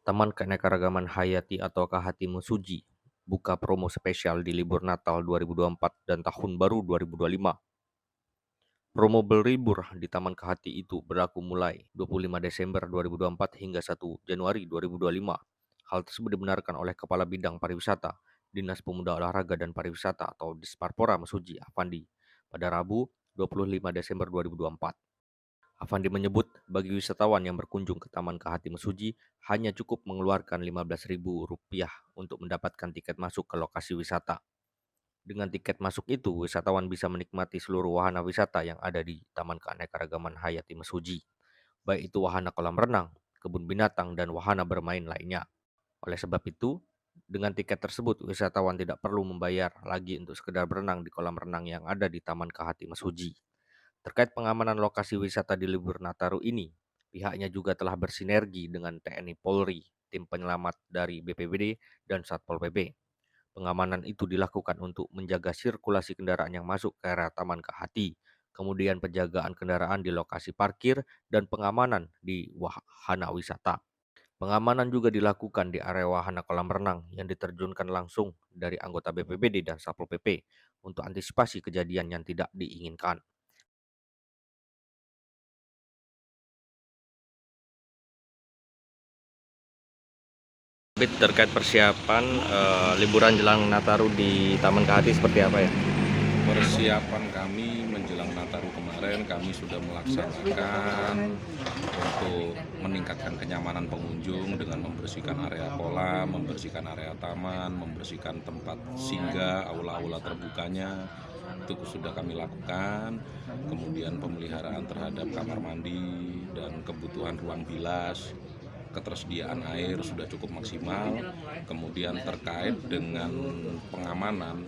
Taman Keanekaragaman Hayati atau KHT Mesuji buka promo spesial di libur Natal 2024 dan Tahun Baru 2025. Promo berlibur di Taman KHT itu berlaku mulai 25 Desember 2024 hingga 1 Januari 2025. Hal tersebut dibenarkan oleh Kepala Bidang Pariwisata, Dinas Pemuda Olahraga dan Pariwisata atau Disparpora Mesuji Afandi pada Rabu 25 Desember 2024. Afandi menyebut bagi wisatawan yang berkunjung ke Taman KHT Mesuji hanya cukup mengeluarkan Rp15.000 untuk mendapatkan tiket masuk ke lokasi wisata. Dengan tiket masuk itu, wisatawan bisa menikmati seluruh wahana wisata yang ada di Taman Keanekaragaman Hayati Mesuji, baik itu wahana kolam renang, kebun binatang, dan wahana bermain lainnya. Oleh sebab itu, dengan tiket tersebut, wisatawan tidak perlu membayar lagi untuk sekedar berenang di kolam renang yang ada di Taman KHT Mesuji. Terkait pengamanan lokasi wisata di libur Nataru ini, pihaknya juga telah bersinergi dengan TNI Polri, tim penyelamat dari BPBD, dan Satpol PP. Pengamanan itu dilakukan untuk menjaga sirkulasi kendaraan yang masuk ke area Taman KHT, kemudian penjagaan kendaraan di lokasi parkir, dan pengamanan di wahana wisata. Pengamanan juga dilakukan di area wahana kolam renang yang diterjunkan langsung dari anggota BPBD dan Satpol PP untuk antisipasi kejadian yang tidak diinginkan. Terkait persiapan liburan jelang Nataru di Taman KHT seperti apa ya? Persiapan kami menjelang Nataru kemarin, kami sudah melaksanakan untuk meningkatkan kenyamanan pengunjung dengan membersihkan area kolam, membersihkan area taman, membersihkan tempat singgah, aula-aula terbukanya. Itu sudah kami lakukan. Kemudian pemeliharaan terhadap kamar mandi dan kebutuhan ruang bilas, ketersediaan air sudah cukup maksimal. Kemudian terkait dengan pengamanan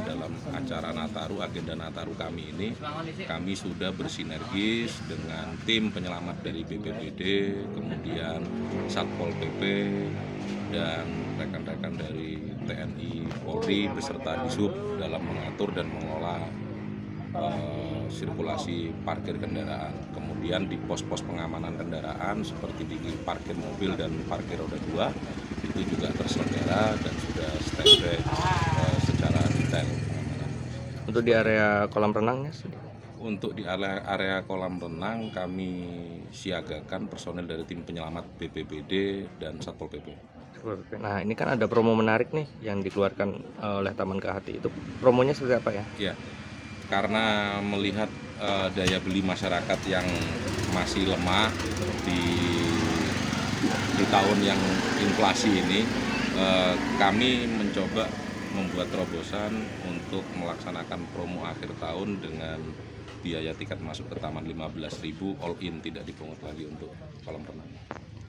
dalam acara Nataru, agenda Nataru kami ini, kami sudah bersinergis dengan tim penyelamat dari BPBD, kemudian Satpol PP, dan rekan-rekan dari TNI Polri beserta Disub dalam mengatur dan mengelola sirkulasi parkir kendaraan. Kemudian di pos-pos pengamanan kendaraan seperti di parkir mobil dan parkir roda 2 itu juga terselenggara dan sudah standby secara detail pengamanan. Untuk di area kolam renangnya, Untuk di area kolam renang kami siagakan personel dari tim penyelamat BPBD dan Satpol PP. nah ini kan ada promo menarik nih yang dikeluarkan oleh Taman KHT. Itu promonya seperti apa ya? Ya, karena melihat daya beli masyarakat yang masih lemah di tahun yang inflasi ini, kami mencoba membuat terobosan untuk melaksanakan promo akhir tahun dengan biaya tiket masuk ke taman 15.000 all in, tidak dipungut lagi untuk kolam renang.